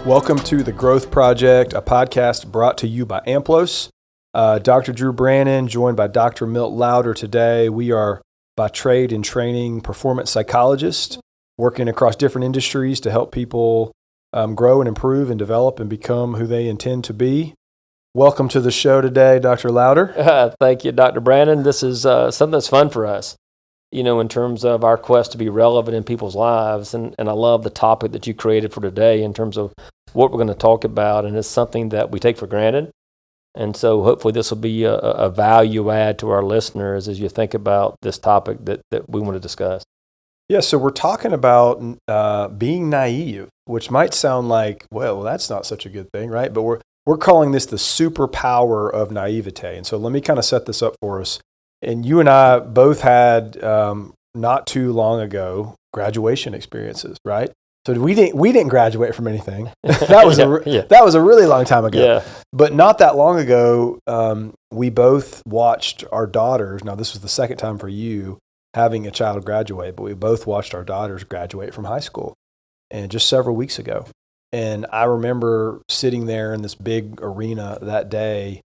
Welcome to The Growth Project, a podcast brought to you by AMPLOS. Dr. Drew Brannon, joined by Dr. Milt Lowder today. We are by trade and training performance psychologists, working across different industries to help people grow and improve and develop and become who they intend to be. Welcome to the show today, Dr. Lowder. Thank you, Dr. Brannon. This is something that's fun for us, in terms of our quest to be relevant in people's lives. And I love the topic that you created for today in terms of what we're going to talk about. And it's something that we take for granted. And so hopefully this will be a value add to our listeners as you think about this topic that we want to discuss. Yeah, so we're talking about being naive, which might sound like, well, that's not such a good thing, right? But we're calling this the superpower of naivety. And so let me kind of set this up for us. And you and I both had not too long ago graduation experiences, right? So we didn't graduate from anything. That was that was a really long time ago. Yeah. But not that long ago, we both watched our daughters. Now this was the second time for you having a child graduate, but we both watched our daughters graduate from high school, and just several weeks ago. And I remember sitting there in this big arena that day,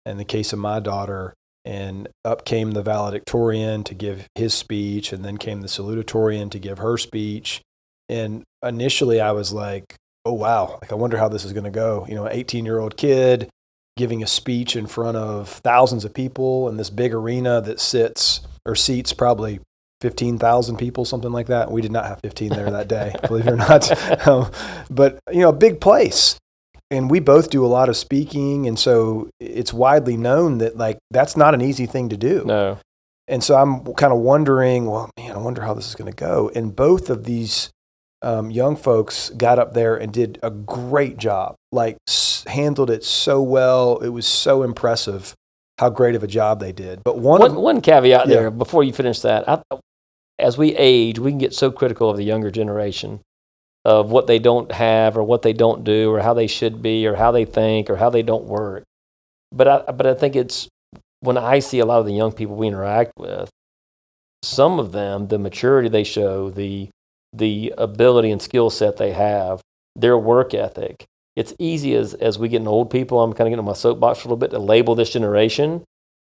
in the case of my daughter, and up came the valedictorian to give his speech, and then came the salutatorian to give her speech. And initially I was like, oh, wow, I wonder how this is going to go. An 18-year-old kid giving a speech in front of thousands of people in this big arena that seats probably 15,000 people, something like that. We did not have 15 there that day, believe it or not. But, a big place. And we both do a lot of speaking. And so it's widely known that that's not an easy thing to do. No. And so I'm kind of wondering, I wonder how this is going to go. And both of these young folks got up there and did a great job, handled it so well. It was so impressive how great of a job they did. But one caveat there before you finish that. As we age, we can get so critical of the younger generation, of what they don't have or what they don't do or how they should be or how they think or how they don't work. But I think it's when I see a lot of the young people we interact with, some of them, the maturity they show, the ability and skill set they have, their work ethic. It's easy as we get old people, I'm kind of getting on my soapbox for a little bit, to label this generation.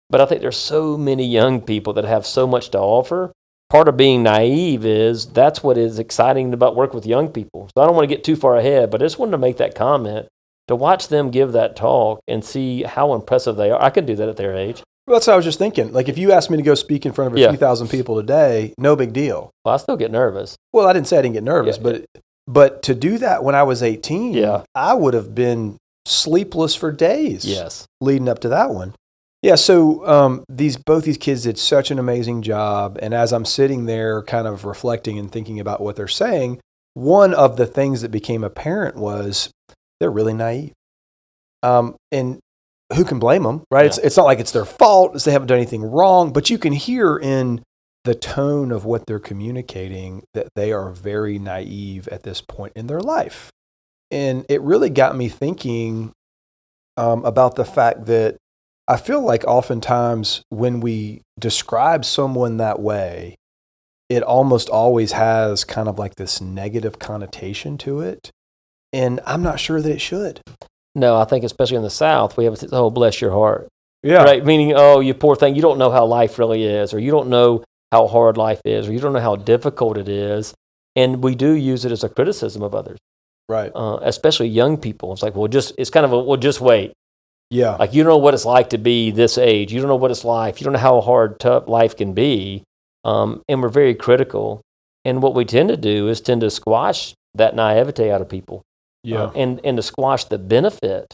But I think there's so many young people that have so much to offer. Part of being naive is that's what is exciting about working with young people. So I don't want to get too far ahead, but I just wanted to make that comment, to watch them give that talk and see how impressive they are. I could do that at their age. Well, that's what I was just thinking. If you asked me to go speak in front of a few thousand people today, no big deal. Well, I still get nervous. Well, I didn't say I didn't get nervous, but to do that when I was 18, I would have been sleepless for days leading up to that one. Yeah, so both these kids did such an amazing job, and as I'm sitting there kind of reflecting and thinking about what they're saying, one of the things that became apparent was they're really naive. And who can blame them, right? Yeah. It's not like it's their fault, they haven't done anything wrong, but you can hear in the tone of what they're communicating that they are very naive at this point in their life. And it really got me thinking about the fact that I feel like oftentimes when we describe someone that way, it almost always has kind of like this negative connotation to it. And I'm not sure that it should. No, I think especially in the South, we have oh, bless your heart. Yeah. Right? Meaning, oh, you poor thing, you don't know how life really is, or you don't know how hard life is, or you don't know how difficult it is. And we do use it as a criticism of others. Right. Especially young people. It's like, it's kind of just wait. Yeah. You don't know what it's like to be this age. You don't know what it's like. You don't know how hard, tough life can be. And we're very critical. And what we tend to do is tend to squash that naivety out of people. Yeah. And to squash the benefit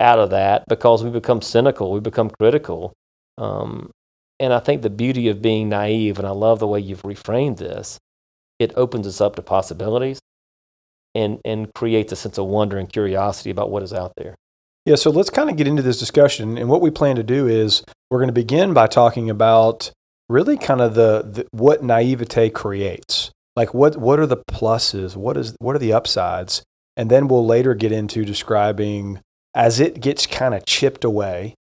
out of that because we become cynical, we become critical. And I think the beauty of being naive, and I love the way you've reframed this, it opens us up to possibilities and creates a sense of wonder and curiosity about what is out there. Yeah, so let's kind of get into this discussion. And what we plan to do is we're going to begin by talking about really kind of the what naivete creates. What are the pluses? What are the upsides? And then we'll later get into describing, as it gets kind of chipped away,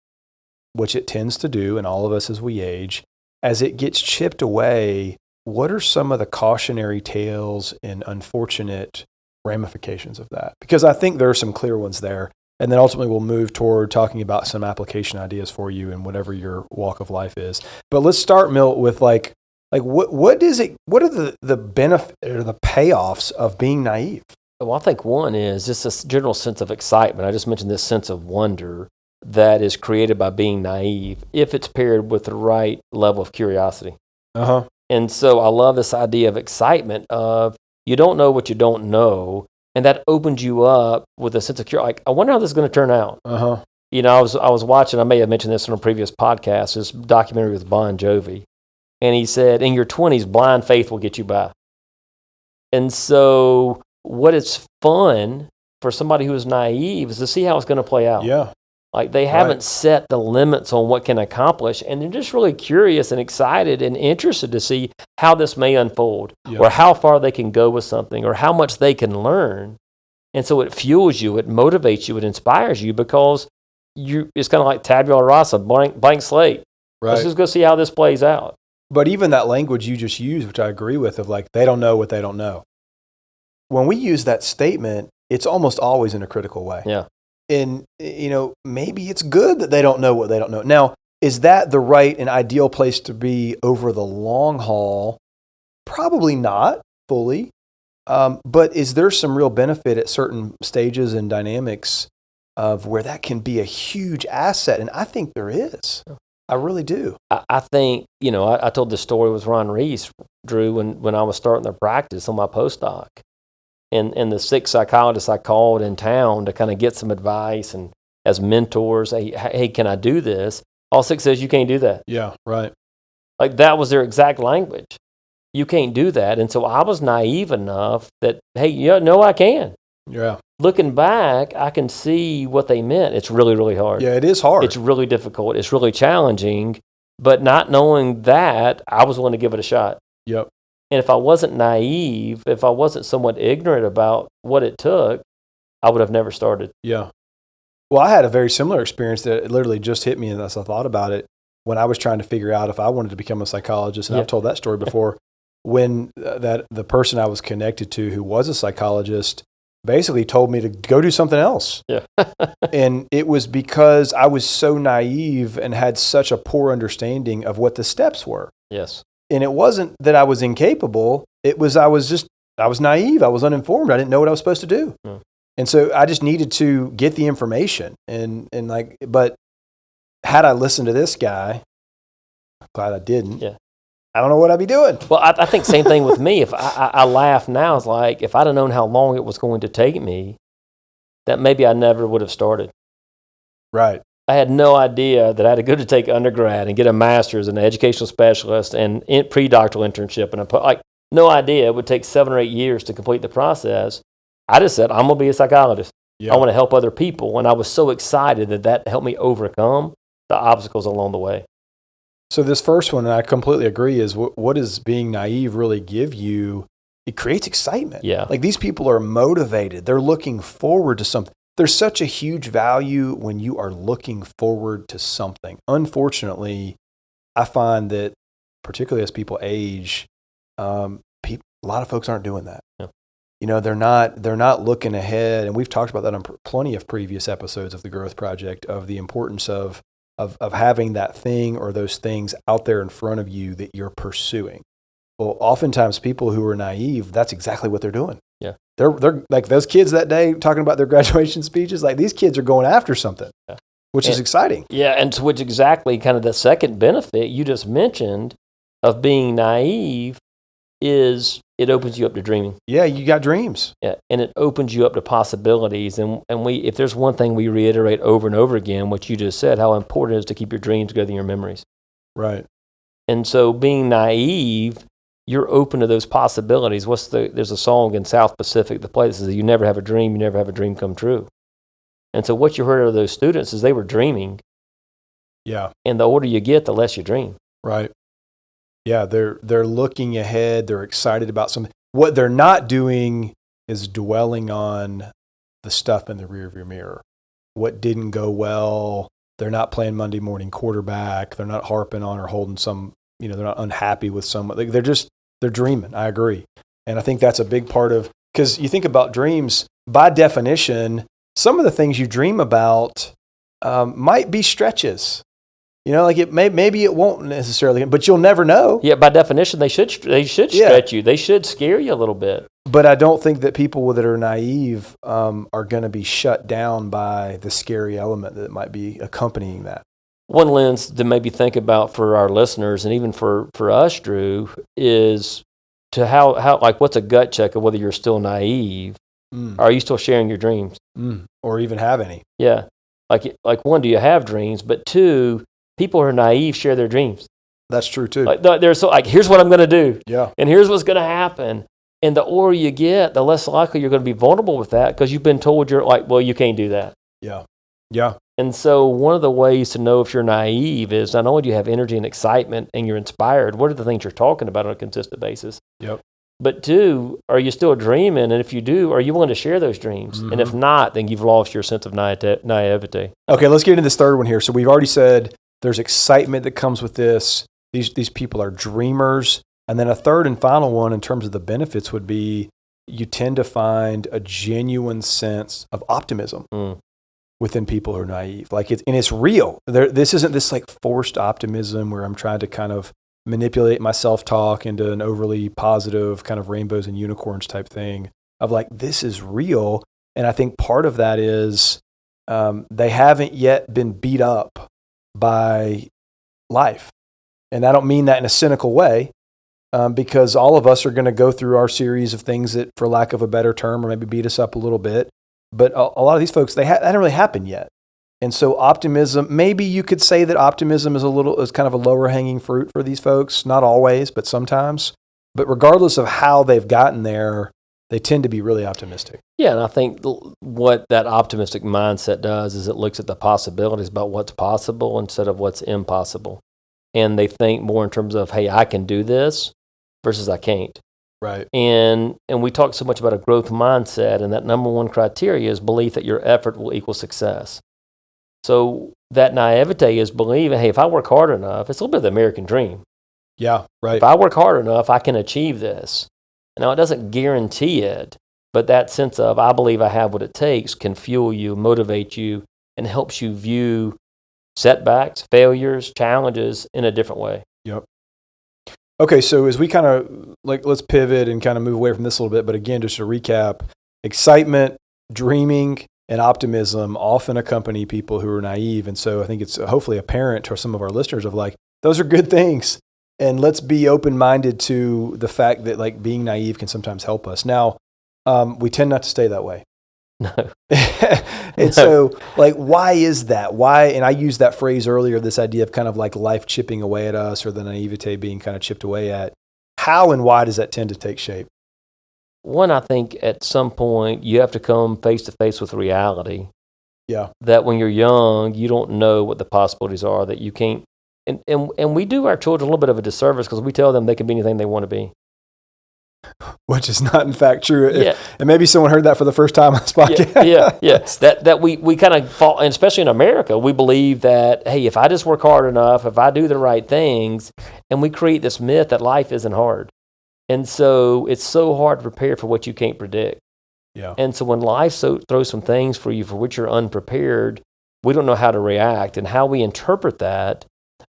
which it tends to do in all of us as we age, as it gets chipped away, what are some of the cautionary tales and unfortunate ramifications of that? Because I think there are some clear ones there. And then ultimately we'll move toward talking about some application ideas for you in whatever your walk of life is. But let's start, Milt, with like what is it? What are the benefit or the payoffs of being naive? Well, I think one is just a general sense of excitement. I just mentioned this sense of wonder that is created by being naive if it's paired with the right level of curiosity. Uh-huh. And so I love this idea of excitement of you don't know what you don't know, and that opens you up with a sense of curiosity. Like, I wonder how this is going to turn out. Uh-huh. You know, I was watching, I may have mentioned this in a previous podcast, this documentary with Bon Jovi, and he said, in your 20s, blind faith will get you by. And so what is fun for somebody who is naive is to see how it's going to play out. Yeah. Like they haven't set the limits on what can accomplish, and they're just really curious and excited and interested to see how this may unfold, or how far they can go with something, or how much they can learn. And so it fuels you, it motivates you, it inspires you, because it's kind of like tabula rasa, blank slate. Right. Let's just go see how this plays out. But even that language you just used, which I agree with, of like, they don't know what they don't know. When we use that statement, it's almost always in a critical way. Yeah. And, you know, maybe it's good that they don't know what they don't know. Now, is that the right and ideal place to be over the long haul? Probably not fully. But is there some real benefit at certain stages and dynamics of where that can be a huge asset? And I think there is. I really do. I think, you know, I told this story with Ron Reese, Drew, when I was starting the practice on my postdoc. And the 6 psychologists I called in town to kind of get some advice and as mentors, hey, can I do this? All 6 says, you can't do that. Yeah, right. Like that was their exact language. You can't do that. And so I was naive enough that, hey, yeah, no, I can. Yeah. Looking back, I can see what they meant. It's really, really hard. Yeah, it is hard. It's really difficult. It's really challenging. But not knowing that, I was willing to give it a shot. Yep. And if I wasn't naive, if I wasn't somewhat ignorant about what it took, I would have never started. Yeah. Well, I had a very similar experience that literally just hit me as I thought about it when I was trying to figure out if I wanted to become a psychologist. And I've told that story before. When the person I was connected to who was a psychologist basically told me to go do something else. Yeah. And it was because I was so naive and had such a poor understanding of what the steps were. Yes. And it wasn't that I was incapable. It was I was naive. I was uninformed. I didn't know what I was supposed to do. Mm. And so I just needed to get the information. But had I listened to this guy, I'm glad I didn't. Yeah. I don't know what I'd be doing. Well, I think same thing with me. If I laugh now, it's like if I'd have known how long it was going to take me, that maybe I never would have started. Right. I had no idea that I had to go to take undergrad and get a master's and an educational specialist and pre-doctoral internship. And no idea it would take 7 or 8 years to complete the process. I just said, I'm going to be a psychologist. Yeah. I want to help other people. And I was so excited that helped me overcome the obstacles along the way. So this first one, and I completely agree, is what does being naive really give you? It creates excitement. Yeah. Like these people are motivated. They're looking forward to something. There's such a huge value when you are looking forward to something. Unfortunately, I find that particularly as people age, a lot of folks aren't doing that. Yeah. You know, they're not looking ahead. And we've talked about that on plenty of previous episodes of the Growth Project, of the importance of having that thing or those things out there in front of you that you're pursuing. Well, oftentimes people who are naive, that's exactly what they're doing. Yeah. They're like those kids that day talking about their graduation speeches, like these kids are going after something, which is exciting. Yeah, and to which exactly kind of the second benefit you just mentioned of being naive is it opens you up to dreaming. Yeah, you got dreams. Yeah, and it opens you up to possibilities. And if there's one thing we reiterate over and over again, what you just said, how important it is to keep your dreams together in your memories. Right. And so being naive, you're open to those possibilities. There's a song in South Pacific that plays that says, you never have a dream come true. And so what you heard of those students is they were dreaming. Yeah. And the older you get, the less you dream. Right. Yeah, they're looking ahead. They're excited about something. What they're not doing is dwelling on the stuff in the rearview mirror. What didn't go well. They're not playing Monday morning quarterback. They're not harping on or holding some, they're not unhappy with someone. They're dreaming. I agree. And I think that's a big part of Because you think about dreams, by definition, some of the things you dream about might be stretches. Like maybe it won't necessarily, but you'll never know. Yeah, by definition, they should stretch you. They should scare you a little bit. But I don't think that people that are naive are going to be shut down by the scary element that might be accompanying that. One lens to maybe think about for our listeners, and even for us, Drew, is to how like what's a gut check of whether you're still naive. Are you still sharing your dreams? Or even have any? Yeah. Like one, do you have dreams? But two, people who are naive share their dreams. That's true too. They're so here's what I'm going to do. Yeah. And here's what's going to happen. And the older you get, the less likely you're going to be vulnerable with that because you've been told you're like, well, you can't do that. Yeah. Yeah. And so one of the ways to know if you're naive is not only do you have energy and excitement and you're inspired, what are the things you're talking about on a consistent basis? Yep. But two, are you still dreaming? And if you do, are you willing to share those dreams? And if not, then you've lost your sense of naivety. Okay, let's get into this third one here. So we've already said there's excitement that comes with this. These people are dreamers. And then a third and final one in terms of the benefits would be you tend to find a genuine sense of optimism within people who are naive. It's real. This isn't this like forced optimism where I'm trying to kind of manipulate my self-talk into an overly positive kind of rainbows and unicorns type thing of like, this is real. And I think part of that is they haven't yet been beat up by life. And I don't mean that in a cynical way. Because all of us are going to go through our series of things that, for lack of a better term, or maybe beat us up a little bit. But a lot of these folks, that hasn't really happened yet. And so optimism, maybe you could say that optimism is kind of a lower hanging fruit for these folks. Not always, but sometimes. But regardless of how they've gotten there, they tend to be really optimistic. Yeah, and I think what that optimistic mindset does is it looks at the possibilities about what's possible instead of what's impossible. And they think more in terms of, hey, I can do this versus I can't. Right. And we talk so much about a growth mindset, and that number one criteria is belief that your effort will equal success. So that naivete is believing, hey, if I work hard enough, it's a little bit of the American dream. Yeah, right. If I work hard enough, I can achieve this. Now, it doesn't guarantee it, but that sense of, I believe I have what it takes, can fuel you, motivate you, and helps you view setbacks, failures, challenges in a different way. Yep. Okay, so as we kind of, let's pivot and kind of move away from this a little bit, but again, just to recap, excitement, dreaming, and optimism often accompany people who are naive. And so I think it's hopefully apparent to some of our listeners of like, those are good things. And let's be open-minded to the fact that like being naive can sometimes help us. Now, we tend not to stay that way. No. And so, like, why is that? Why? And I used that phrase earlier, this idea of kind of like life chipping away at us or the naivete being kind of chipped away at. How and why does that tend to take shape? One, I think at some point you have to come face to face with reality. Yeah. That when you're young, you don't know what the possibilities are, that you can't. And we do our children a little bit of a disservice because we tell them they can be anything they want to be. Which is not, in fact, true. And maybe someone heard that for the first time on this podcast. Yeah. That we kind of fall, and especially in America, we believe that, hey, if I just work hard enough, if I do the right things, and we create this myth that life isn't hard. And so it's so hard to prepare for what you can't predict. Yeah. And so when life throws some things for you for which you're unprepared, we don't know how to react. And how we interpret that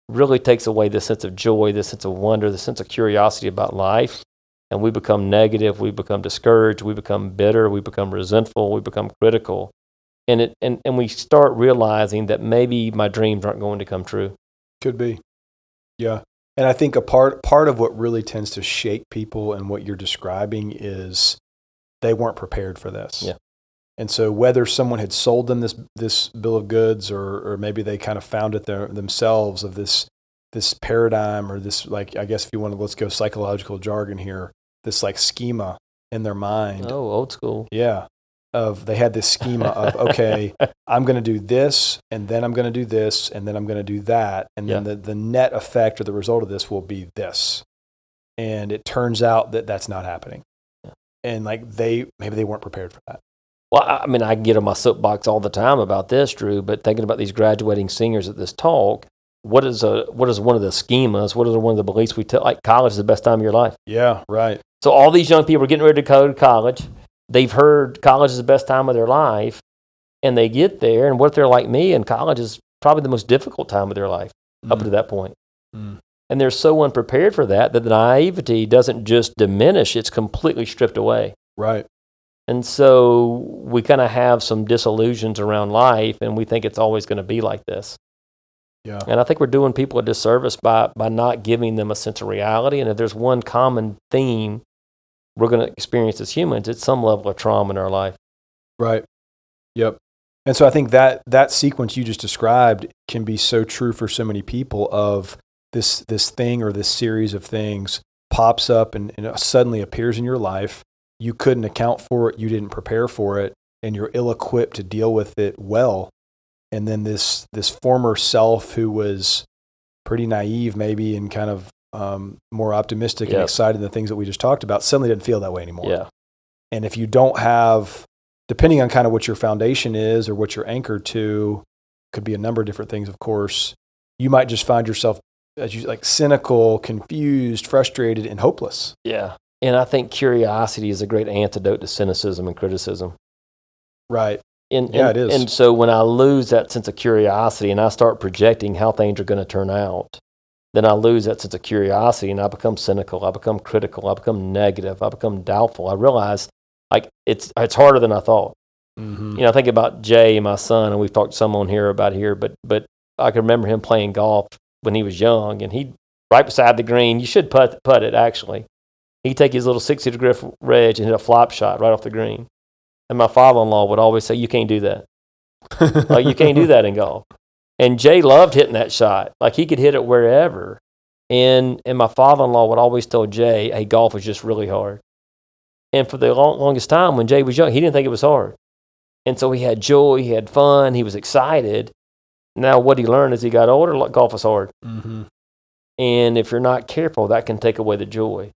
really takes away the sense of joy, the sense of wonder, the sense of curiosity about life. And we become negative, we become discouraged, we become bitter, we become resentful, we become critical. And we start realizing that maybe my dreams aren't going to come true. Could be. Yeah. And I think a part of what really tends to shake people and what you're describing is they weren't prepared for this. Yeah. And so whether someone had sold them this bill of goods or maybe they kind of found it themselves of this paradigm or this, like, I guess if you want to, let's go psychological jargon here, this like schema in their mind. Oh, old school. Yeah. They had this schema of, okay, I'm going to do this, and then I'm going to do this, and then I'm going to do that. And then the net effect or the result of this will be this. And it turns out that that's not happening. Yeah. And like maybe they weren't prepared for that. Well, I mean, I can get on my soapbox all the time about this, Drew, but thinking about these graduating seniors at this talk, what is one of the schemas? What is one of the beliefs we tell? Like college is the best time of your life. Yeah, right. So all these young people are getting ready to go to college. they've heard college is the best time of their life, and they get there, and what if they're like me, and college is probably the most difficult time of their life up to that point. And they're so unprepared for that the naivety doesn't just diminish, it's completely stripped away. Right. And so we kind of have some disillusions around life, and we think it's always going to be like this. Yeah. And I think we're doing people a disservice by not giving them a sense of reality. And if there's one common theme we're going to experience as humans, it's some level of trauma in our life. Right. Yep. And so I think that sequence you just described can be so true for so many people of this thing or this series of things pops up and suddenly appears in your life. You couldn't account for it. You didn't prepare for it, and you're ill-equipped to deal with it well. And then this former self who was pretty naive maybe and kind of more optimistic and excited in the things that we just talked about suddenly didn't feel that way anymore. Yeah. And if you don't have, depending on kind of what your foundation is or what you're anchored to, could be a number of different things, of course, you might just find yourself as you like cynical, confused, frustrated, and hopeless. Yeah. And I think curiosity is a great antidote to cynicism and criticism. Right. And it is. And so when I lose that sense of curiosity and I start projecting how things are going to turn out, then I lose that sense of curiosity and I become cynical, I become critical, I become negative, I become doubtful. I realize like it's harder than I thought. Mm-hmm. You know, I think about Jay, my son, and we've talked some on here about here, but I can remember him playing golf when he was young, and he'd right beside the green. You should putt it, actually. He'd take his little 60-degree wedge and hit a flop shot right off the green. And my father-in-law would always say, you can't do that. Like, you can't do that in golf. And Jay loved hitting that shot. Like, he could hit it wherever. And my father-in-law would always tell Jay, hey, golf is just really hard. And for the longest time, when Jay was young, he didn't think it was hard. And so he had joy, he had fun, he was excited. Now what he learned as he got older, golf is hard. Mm-hmm. And if you're not careful, that can take away the joy.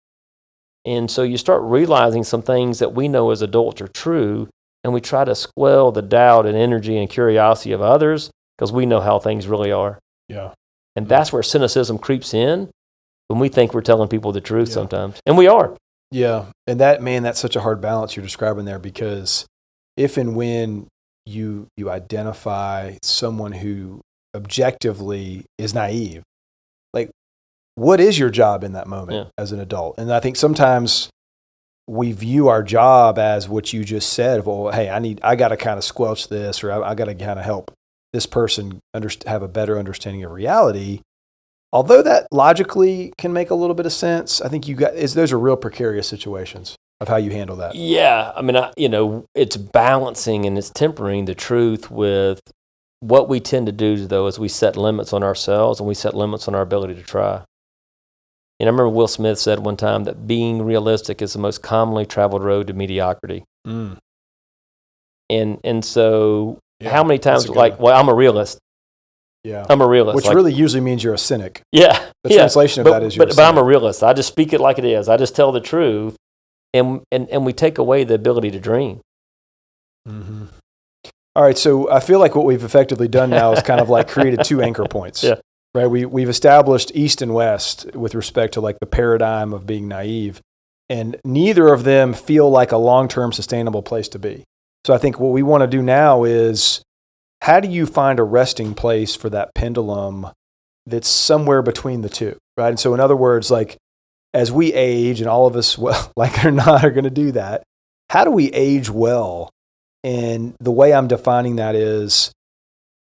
And so you start realizing some things that we know as adults are true, and we try to squelch the doubt and energy and curiosity of others because we know how things really are. Yeah. And that's where cynicism creeps in when we think we're telling people the truth sometimes. And we are. Yeah. And that's such a hard balance you're describing there, because if and when you identify someone who objectively is naive, like, what is your job in that moment as an adult? And I think sometimes we view our job as what you just said, well, hey, I got to kind of squelch this, or I got to kind of help this person have a better understanding of reality. Although that logically can make a little bit of sense, I think those are real precarious situations of how you handle that. Yeah. I mean, it's balancing and it's tempering the truth with what we tend to do, though, is we set limits on ourselves and we set limits on our ability to try. And I remember Will Smith said one time that being realistic is the most commonly traveled road to mediocrity. Mm. And so how many times, I'm a realist. Yeah. I'm a realist. Which really usually means you're a cynic. Yeah. The translation of that is you're a cynic. But I'm a realist. I just speak it like it is. I just tell the truth. And we take away the ability to dream. Mm-hmm. All right. So I feel like what we've effectively done now is kind of like created two anchor points. Yeah. Right. We've established East and West with respect to like the paradigm of being naive, and neither of them feel like a long-term sustainable place to be. So I think what we want to do now is, how do you find a resting place for that pendulum that's somewhere between the two, right? And so in other words, like as we age, and all of us, well, like it or not, are going to do that, how do we age well? And the way I'm defining that is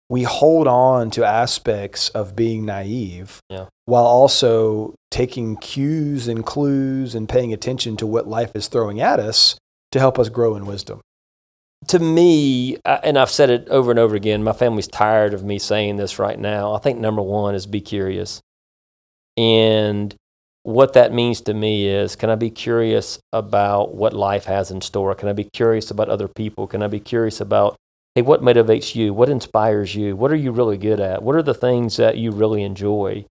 we hold on to aspects of being naive while also taking cues and clues and paying attention to what life is throwing at us to help us grow in wisdom. To me, and I've said it over and over again, my family's tired of me saying this right now. I think number one is be curious. And what that means to me is, can I be curious about what life has in store? Can I be curious about other people? Can I be curious about, hey, what motivates you? What inspires you? What are you really good at? What are the things that you really enjoy?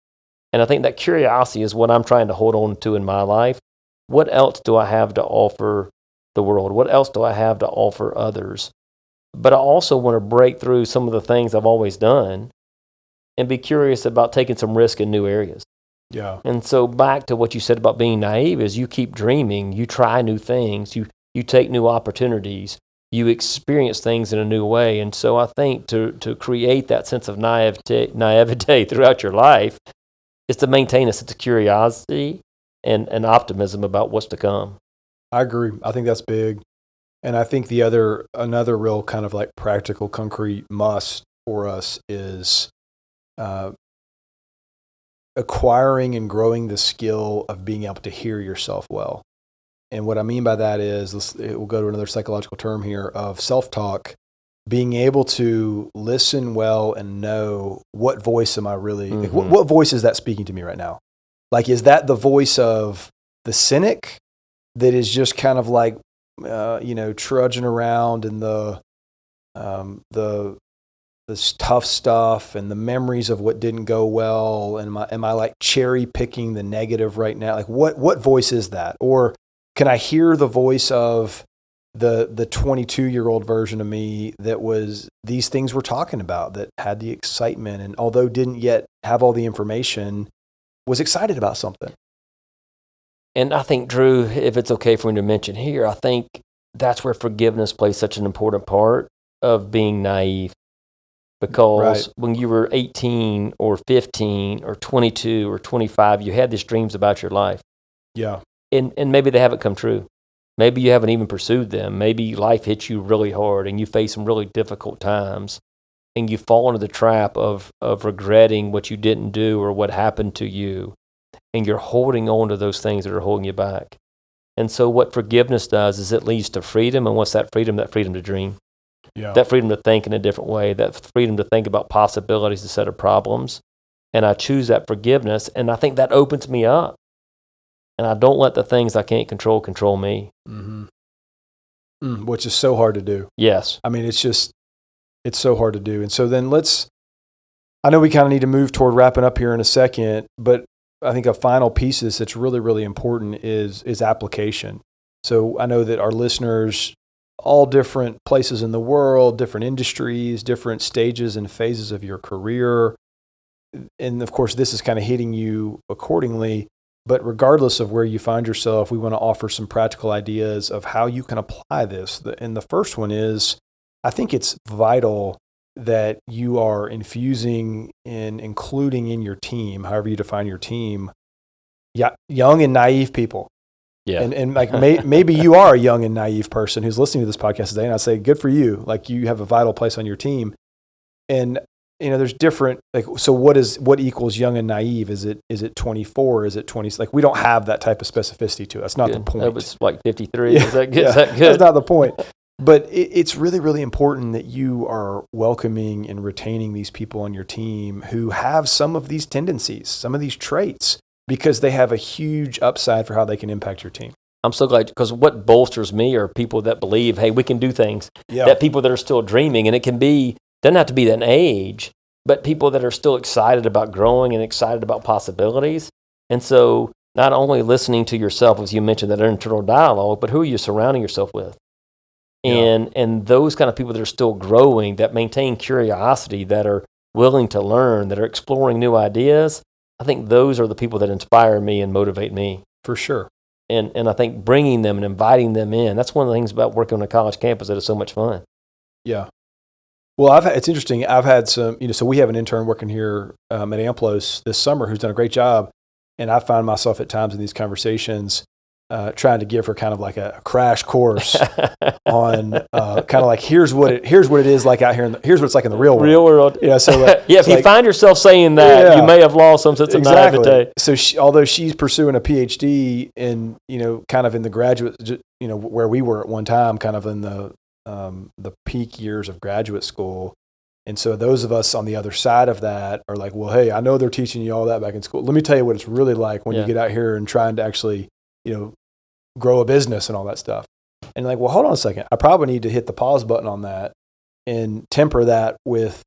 And I think that curiosity is what I'm trying to hold on to in my life. What else do I have to offer the world? What else do I have to offer others? But I also want to break through some of the things I've always done and be curious about taking some risk in new areas. Yeah. And so back to what you said about being naive is you keep dreaming, you try new things, you you take new opportunities, you experience things in a new way. And so I think to create that sense of naivete throughout your life is to maintain a sense of curiosity and optimism about what's to come. I agree. I think that's big. And I think another real kind of like practical, concrete must for us is acquiring and growing the skill of being able to hear yourself well. And what I mean by that is, we'll go to another psychological term here of self-talk, being able to listen well and know what voice am I really, like, what voice is that speaking to me right now? Like, is that the voice of the cynic that is just kind of like, trudging around in the tough stuff and the memories of what didn't go well? And am I like cherry picking the negative right now? Like, what voice is that? Or can I hear the voice of the 22-year-old version of me that was these things we're talking about, that had the excitement and although didn't yet have all the information, was excited about something? And I think, Drew, if it's okay for me to mention here, I think that's where forgiveness plays such an important part of being naive. Because when you were 18 or 15 or 22 or 25, you had these dreams about your life. Yeah. And maybe they haven't come true. Maybe you haven't even pursued them. Maybe life hits you really hard and you face some really difficult times and you fall into the trap of regretting what you didn't do or what happened to you. And you're holding on to those things that are holding you back. And so what forgiveness does is it leads to freedom. And what's that freedom? That freedom to dream. Yeah. That freedom to think in a different way. That freedom to think about possibilities instead of problems. And I choose that forgiveness. And I think that opens me up. And I don't let the things I can't control me. Which is so hard to do. Yes. I mean, it's so hard to do. And so then I know we kind of need to move toward wrapping up here in a second, but I think a final piece of this that's really, really important is application. So I know that our listeners, all different places in the world, different industries, different stages and phases of your career. And of course, this is kind of hitting you accordingly. But regardless of where you find yourself, we want to offer some practical ideas of how you can apply this. And the first one is, I think it's vital that you are infusing and including in your team, however you define your team, young and naive people. Yeah. And like maybe you are a young and naive person who's listening to this podcast today, and I say, good for you. Like, you have a vital place on your team. And there's different, like, so what equals young and naive? Is it 24? Is it 20? Like, we don't have that type of specificity to it. That's not the point. That was like 53. Yeah. Is that good? Yeah. Is that good? That's not the point. But it's really, really important that you are welcoming and retaining these people on your team who have some of these tendencies, some of these traits, because they have a huge upside for how they can impact your team. I'm so glad, because what bolsters me are people that believe, hey, we can do things. Yeah. That people that are still dreaming, and it doesn't have to be an age, but people that are still excited about growing and excited about possibilities. And so not only listening to yourself, as you mentioned, that internal dialogue, but who are you surrounding yourself with? And those kind of people that are still growing, that maintain curiosity, that are willing to learn, that are exploring new ideas, I think those are the people that inspire me and motivate me. For sure. And I think bringing them and inviting them in, that's one of the things about working on a college campus that is so much fun. Yeah. Well, it's interesting. I've had some, so we have an intern working here at AMPLOS this summer who's done a great job. And I find myself at times in these conversations trying to give her kind of like a crash course on kind of like, here's what it is like out here. Here's what it's like in the real world. So like, if you find yourself saying that, you may have lost some sense of naivete. So although she's pursuing a PhD in, kind of in the graduate, where we were at one time, kind of in the peak years of graduate school. And so those of us on the other side of that are like, well, hey, I know they're teaching you all that back in school. Let me tell you what it's really like when you get out here and trying to actually, grow a business and all that stuff. And like, well, hold on a second. I probably need to hit the pause button on that and temper that with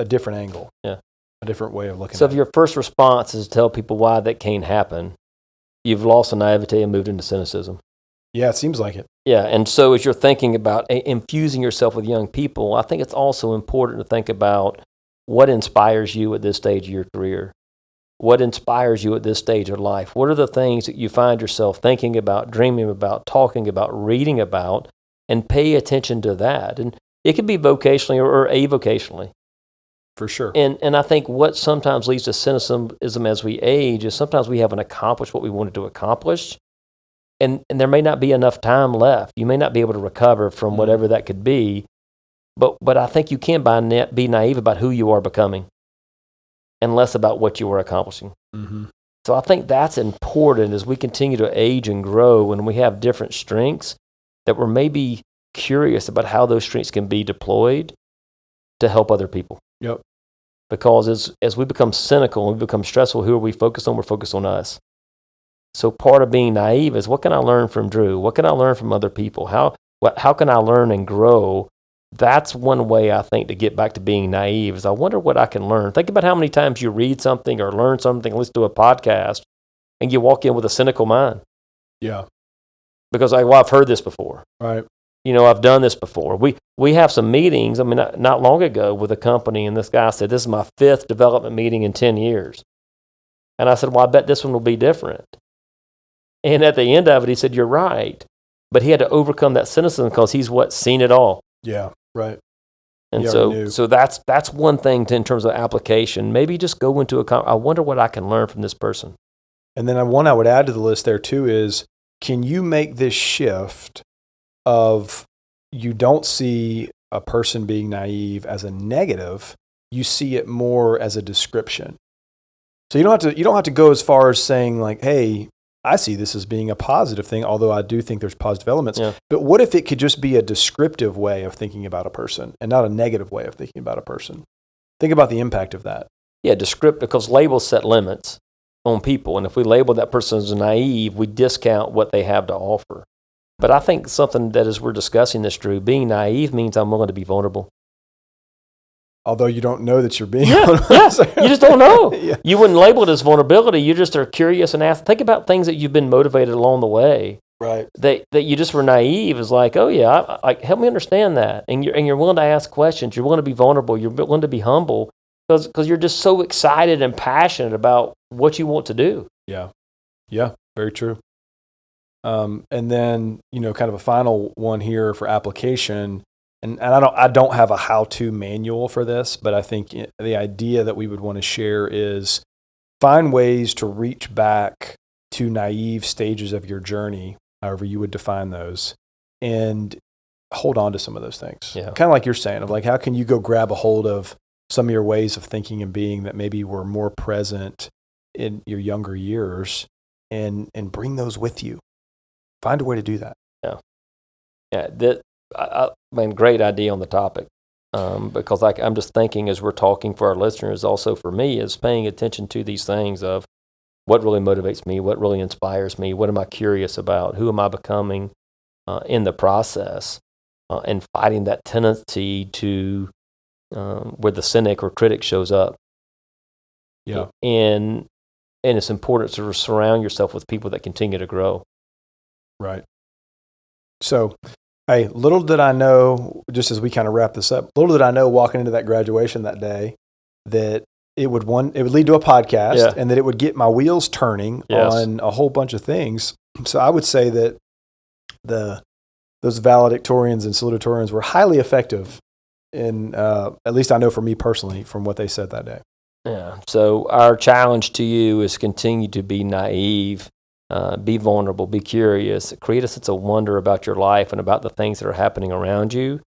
a different angle. Yeah. A different way of looking at it. So if your first response is to tell people why that can't happen, you've lost the naivete and moved into cynicism. Yeah, it seems like it. Yeah, and so as you're thinking about infusing yourself with young people, I think it's also important to think about what inspires you at this stage of your career. what inspires you at this stage of life? What are the things that you find yourself thinking about, dreaming about, talking about, reading about, and pay attention to that. And it could be vocationally or avocationally. For sure. And I think what sometimes leads to cynicism as we age is sometimes we haven't accomplished what we wanted to accomplish. And there may not be enough time left. You may not be able to recover from whatever that could be. But I think you can be naive about who you are becoming and less about what you are accomplishing. Mm-hmm. So I think that's important as we continue to age and grow and we have different strengths, that we're maybe curious about how those strengths can be deployed to help other people. Yep. Because as we become cynical and we become stressful, who are we focused on? We're focused on us. So part of being naive is, what can I learn from Drew? What can I learn from other people? How can I learn and grow? That's one way, I think, to get back to being naive, is I wonder what I can learn. Think about how many times you read something or learn something, listen to a podcast, and you walk in with a cynical mind. Yeah. Because I've heard this before. Right. I've done this before. We have some meetings, not long ago with a company, and this guy said, this is my 5th development meeting in 10 years. And I said, well, I bet this one will be different. And at the end of it, he said, you're right. But he had to overcome that cynicism because he's seen it all. Yeah, right. And so that's one thing in terms of application. Maybe just go into I wonder what I can learn from this person. And then one I would add to the list there too is, can you make this shift of, you don't see a person being naive as a negative, you see it more as a description. So you don't have to go as far as saying like, hey, I see this as being a positive thing, although I do think there's positive elements. Yeah. But what if it could just be a descriptive way of thinking about a person and not a negative way of thinking about a person? Think about the impact of that. Yeah, descriptive, because labels set limits on people. And if we label that person as naive, we discount what they have to offer. But I think something that, as we're discussing this, Drew, being naive means I'm willing to be vulnerable. Although you don't know that you're being vulnerable. Yeah, you just don't know. Yeah. You wouldn't label it as vulnerability. You just are curious and ask. Think about things that you've been motivated along the way. Right. That you just were naive. Is like, oh yeah, help me understand that. And you're willing to ask questions. You're willing to be vulnerable. You're willing to be humble because you're just so excited and passionate about what you want to do. Yeah. Yeah. Very true. And then, kind of a final one here for application. And I don't have a how-to manual for this, but I think the idea that we would want to share is find ways to reach back to naive stages of your journey, however you would define those, and hold on to some of those things. Yeah. Kind of like you're saying, of like, how can you go grab a hold of some of your ways of thinking and being that maybe were more present in your younger years and bring those with you. Find a way to do that. Yeah. Yeah. Great idea on the topic. Because I'm just thinking, as we're talking for our listeners, also for me, is paying attention to these things of what really motivates me, what really inspires me, what am I curious about, who am I becoming in the process, and fighting that tendency to where the cynic or critic shows up. Yeah. And it's important to surround yourself with people that continue to grow. Right. So, hey, little did I know, just as we kind of wrap this up, little did I know walking into that graduation that day that it would lead to a podcast and that it would get my wheels turning on a whole bunch of things. So I would say that those valedictorians and salutatorians were highly effective in, at least I know for me personally, from what they said that day. Yeah. So our challenge to you is continue to be naive, be vulnerable, be curious, create a sense of wonder about your life and about the things that are happening around you,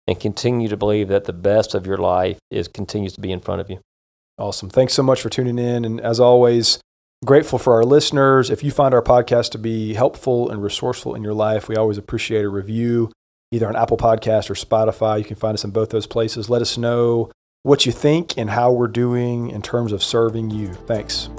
and continue to believe that the best of your life continues to be in front of you. Awesome. Thanks so much for tuning in. And as always, grateful for our listeners. If you find our podcast to be helpful and resourceful in your life, we always appreciate a review, either on Apple Podcast or Spotify. You can find us in both those places. Let us know what you think and how we're doing in terms of serving you. Thanks.